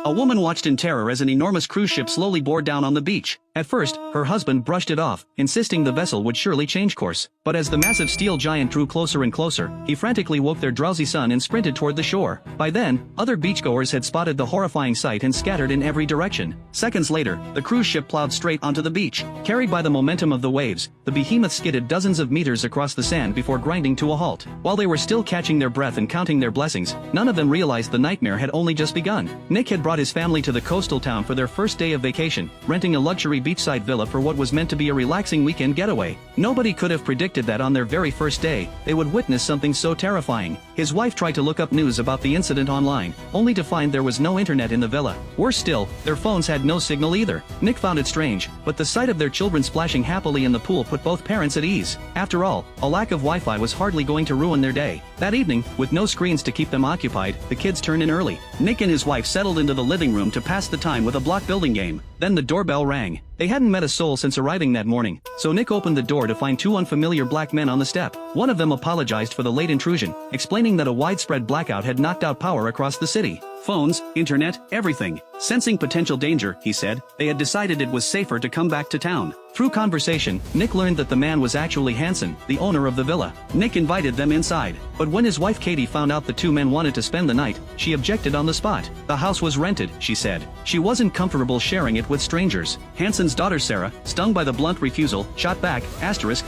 A woman watched in terror as an enormous cruise ship slowly bore down on the beach. At first, her husband brushed it off, insisting the vessel would surely change course. But as the massive steel giant drew closer and closer, he frantically woke their drowsy son and sprinted toward the shore. By then, other beachgoers had spotted the horrifying sight and scattered in every direction. Seconds later, the cruise ship plowed straight onto the beach. Carried by the momentum of the waves, the behemoth skidded dozens of meters across the sand before grinding to a halt. While they were still catching their breath and counting their blessings, none of them realized the nightmare had only just begun. Nick had brought his family to the coastal town for their first day of vacation, renting a luxury beachside villa for what was meant to be a relaxing weekend getaway. Nobody could have predicted that on their very first day, they would witness something so terrifying. His wife tried to look up news about the incident online, only to find there was no internet in the villa. Worse still, their phones had no signal either. Nick found it strange, but the sight of their children splashing happily in the pool put both parents at ease. After all, a lack of Wi-Fi was hardly going to ruin their day. That evening, with no screens to keep them occupied, the kids turned in early. Nick and his wife settled into the living room to pass the time with a block building game. Then the doorbell rang. They hadn't met a soul since arriving that morning, so Nick opened the door to find two unfamiliar black men on the step. One of them apologized for the late intrusion, explaining that a widespread blackout had knocked out power across the city. Phones, internet, everything. Sensing potential danger, he said, they had decided it was safer to come back to town. Through conversation, Nick learned that the man was actually Hansen, the owner of the villa. Nick invited them inside, but when his wife Katie found out the two men wanted to spend the night, she objected on the spot. The house was rented, she said. She wasn't comfortable sharing it with strangers. Hansen's daughter Sarah, stung by the blunt refusal, shot back,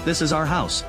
"This is our house."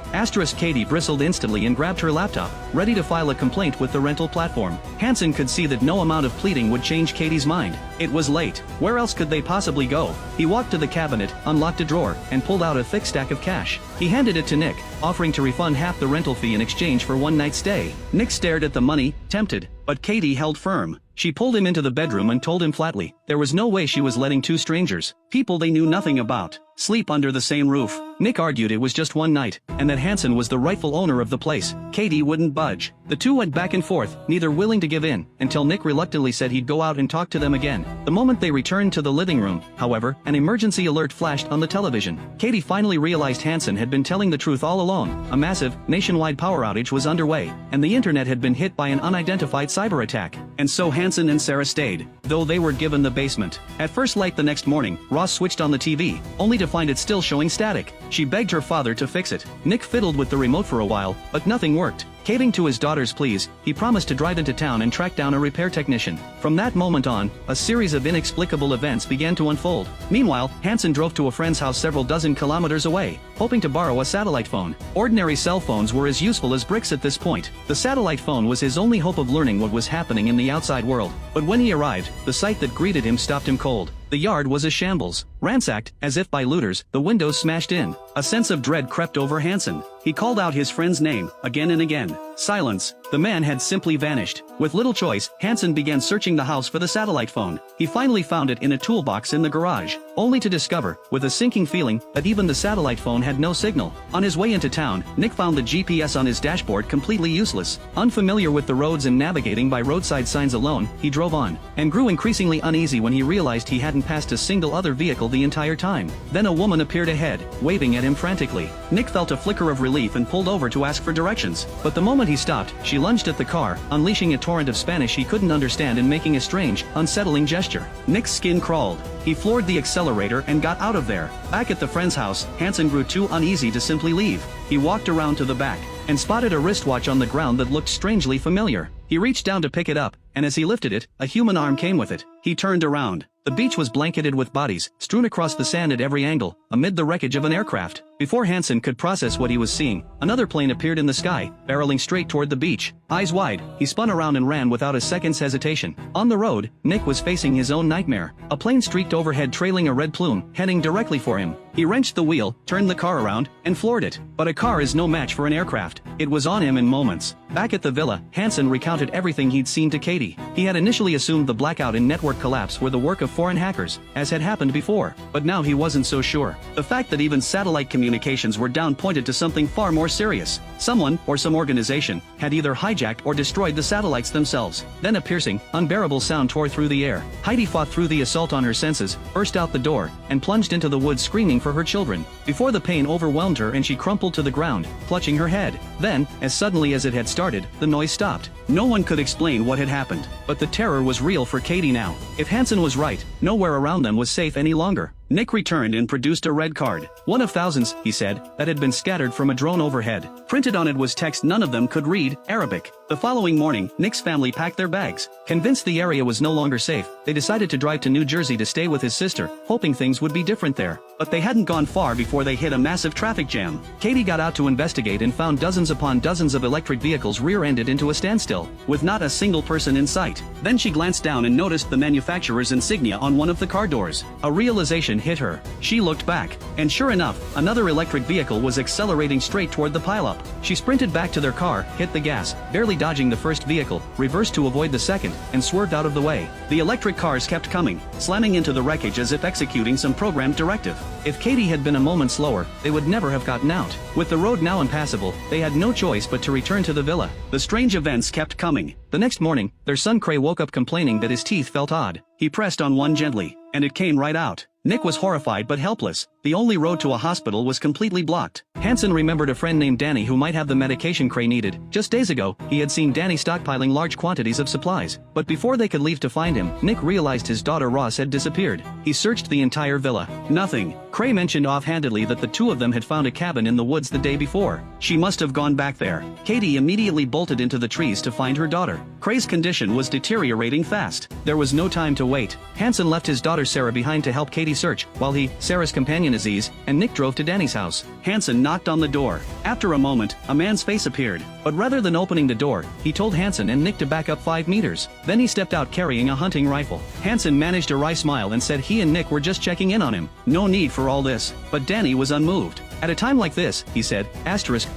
Katie bristled instantly and grabbed her laptop, ready to file a complaint with the rental platform. Hansen could see that no amount of pleading would change Katie's mind. It was late. Where else could they possibly go? He walked to the cabinet, unlocked a drawer, and pulled out a thick stack of cash. He handed it to Nick, offering to refund half the rental fee in exchange for one night's stay. Nick stared at the money, tempted, but Katie held firm. She pulled him into the bedroom and told him flatly, there was no way she was letting two strangers, people they knew nothing about, sleep under the same roof. Nick argued it was just one night, and that Hansen was the rightful owner of the place. Katie wouldn't budge. The two went back and forth, neither willing to give in, until Nick reluctantly said he'd go out and talk to them again. The moment they returned to the living room, however, an emergency alert flashed on the television. Katie finally realized Hansen had been telling the truth all along. A massive, nationwide power outage was underway, and the internet had been hit by an unidentified cyber attack. And so Hansen and Sarah stayed, though they were given the basement. At first light the next morning, Ross switched on the TV, only to find it still showing static. She begged her father to fix it. Nick fiddled with the remote for a while, but nothing worked. Caving to his daughter's pleas, he promised to drive into town and track down a repair technician. From that moment on, a series of inexplicable events began to unfold. Meanwhile, Hansen drove to a friend's house several dozen kilometers away, hoping to borrow a satellite phone. Ordinary cell phones were as useful as bricks at this point. The satellite phone was his only hope of learning what was happening in the outside world. But when he arrived, the sight that greeted him stopped him cold. The yard was a shambles. Ransacked, as if by looters, the windows smashed in. A sense of dread crept over Hansen. He called out his friend's name, again and again. Silence. The man had simply vanished. With little choice, Hansen began searching the house for the satellite phone. He finally found it in a toolbox in the garage, only to discover, with a sinking feeling, that even the satellite phone had no signal. On his way into town, Nick found the GPS on his dashboard completely useless. Unfamiliar with the roads and navigating by roadside signs alone, he drove on, and grew increasingly uneasy when he realized he hadn't passed a single other vehicle the entire time. Then a woman appeared ahead, waving at him frantically. Nick felt a flicker of relief and pulled over to ask for directions. But the moment he stopped, she lunged at the car, unleashing a torrent of Spanish he couldn't understand and making a strange, unsettling gesture. Nick's skin crawled. He floored the accelerator and got out of there. Back at the friend's house, Hansen grew too uneasy to simply leave. He walked around to the back, and spotted a wristwatch on the ground that looked strangely familiar. He reached down to pick it up, and as he lifted it, a human arm came with it. He turned around. The beach was blanketed with bodies, strewn across the sand at every angle, amid the wreckage of an aircraft. Before Hansen could process what he was seeing, another plane appeared in the sky, barreling straight toward the beach. Eyes wide, he spun around and ran without a second's hesitation. On the road, Nick was facing his own nightmare. A plane streaked overhead trailing a red plume, heading directly for him. He wrenched the wheel, turned the car around, and floored it. But a car is no match for an aircraft. It was on him in moments. Back at the villa, Hansen recounted everything he'd seen to Katie. He had initially assumed the blackout and network collapse were the work of foreign hackers, as had happened before. But now he wasn't so sure. The fact that even satellite communications were down pointed to something far more serious. Someone, or some organization, had either hijacked or destroyed the satellites themselves. Then a piercing, unbearable sound tore through the air. Heidi fought through the assault on her senses, burst out the door, and plunged into the woods screaming for her children. Before the pain overwhelmed her and she crumpled to the ground, clutching her head. Then then, as suddenly as it had started, the noise stopped. No one could explain what had happened, but the terror was real for Katie now. If Hansen was right, nowhere around them was safe any longer. Nick returned and produced a red card. One of thousands, he said, that had been scattered from a drone overhead. Printed on it was text none of them could read, Arabic. The following morning, Nick's family packed their bags. Convinced the area was no longer safe, they decided to drive to New Jersey to stay with his sister, hoping things would be different there. But they hadn't gone far before they hit a massive traffic jam. Katie got out to investigate and found dozens upon dozens of electric vehicles rear-ended into a standstill, with not a single person in sight. Then she glanced down and noticed the manufacturer's insignia on one of the car doors. A realization hit her. She looked back, and sure enough, another electric vehicle was accelerating straight toward the pileup. She sprinted back to their car, hit the gas, barely dodging the first vehicle, reversed to avoid the second, and swerved out of the way. The electric cars kept coming, slamming into the wreckage as if executing some programmed directive. If Katie had been a moment slower, they would never have gotten out. With the road now impassable, they had no choice but to return to the villa. The strange events kept coming. The next morning, their son Cray woke up complaining that his teeth felt odd. He pressed on one gently, and it came right out. Nick was horrified but helpless. The only road to a hospital was completely blocked. Hansen remembered a friend named Danny who might have the medication Cray needed. Just days ago, he had seen Danny stockpiling large quantities of supplies. But before they could leave to find him, Nick realized his daughter Ross had disappeared. He searched the entire villa. Nothing. Cray mentioned offhandedly that the two of them had found a cabin in the woods the day before. She must have gone back there. Katie immediately bolted into the trees to find her daughter. Cray's condition was deteriorating fast. There was no time to wait. Hansen left his daughter Sarah behind to help Katie search, while he, Sarah's companion Aziz, and Nick drove to Danny's house. Hansen knocked on the door. After a moment, a man's face appeared, but rather than opening the door, he told Hansen and Nick to back up 5 meters. Then he stepped out carrying a hunting rifle. Hansen managed a wry smile and said he and Nick were just checking in on him. No need for all this. But Danny was unmoved. At a time like this, he said,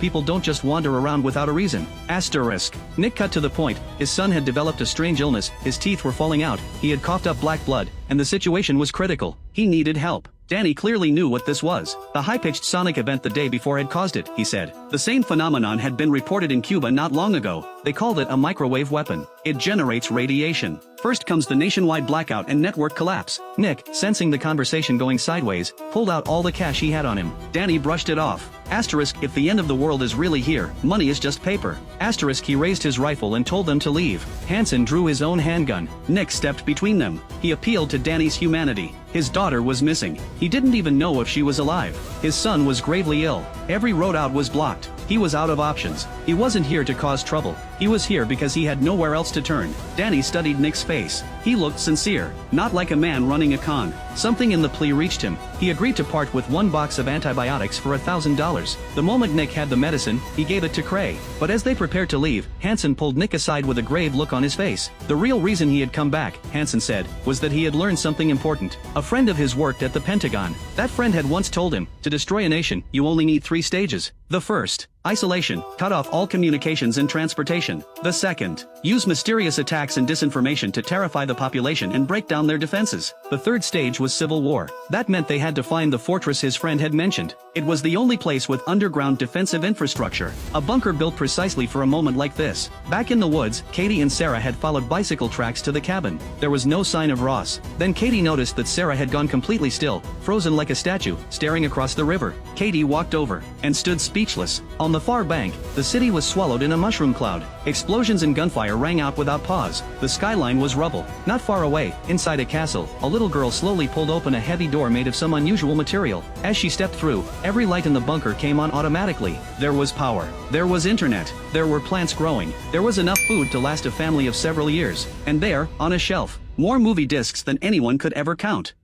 people don't just wander around without a reason. Nick cut to the point. His son had developed a strange illness, his teeth were falling out, he had coughed up black blood, and the situation was critical. He needed help. Danny clearly knew what this was. The high-pitched sonic event the day before had caused it, he said. The same phenomenon had been reported in Cuba not long ago. They called it a microwave weapon. It generates radiation. First comes the nationwide blackout and network collapse. Nick, sensing the conversation going sideways, pulled out all the cash he had on him. Danny brushed it off. If the end of the world is really here, money is just paper. He raised his rifle and told them to leave. Hansen drew his own handgun. Nick stepped between them. He appealed to Danny's humanity. His daughter was missing. He didn't even know if she was alive. His son was gravely ill. Every road out was blocked. He was out of options. He wasn't here to cause trouble. He was here because he had nowhere else to turn. Danny studied Nick's face. He looked sincere, not like a man running a con. Something in the plea reached him. He agreed to part with 1 box of antibiotics for $1,000. The moment Nick had the medicine, he gave it to Cray. But as they prepared to leave, Hansen pulled Nick aside with a grave look on his face. The real reason he had come back, Hansen said, was that he had learned something important. A friend of his worked at the Pentagon. That friend had once told him, to destroy a nation, you only need 3 stages. The first, isolation, cut off all communications and transportation. The second, use mysterious attacks and disinformation to terrify the population and break down their defenses. The third stage was civil war. That meant they had to find the fortress his friend had mentioned. It was the only place with underground defensive infrastructure, a bunker built precisely for a moment like this. Back in the woods, Katie and Sarah had followed bicycle tracks to the cabin. There was no sign of Ross. Then Katie noticed that Sarah had gone completely still, frozen like a statue, staring across the river. Katie walked over and stood speechless. On the far bank, the city was swallowed in a mushroom cloud. Explosions and gunfire rang out without pause. The skyline was rubble. Not far away, inside a castle, a little girl slowly pulled open a heavy door made of some unusual material. As she stepped through, every light in the bunker came on automatically. There was power. There was internet. There were plants growing. There was enough food to last a family of several years. And there, on a shelf, more movie discs than anyone could ever count.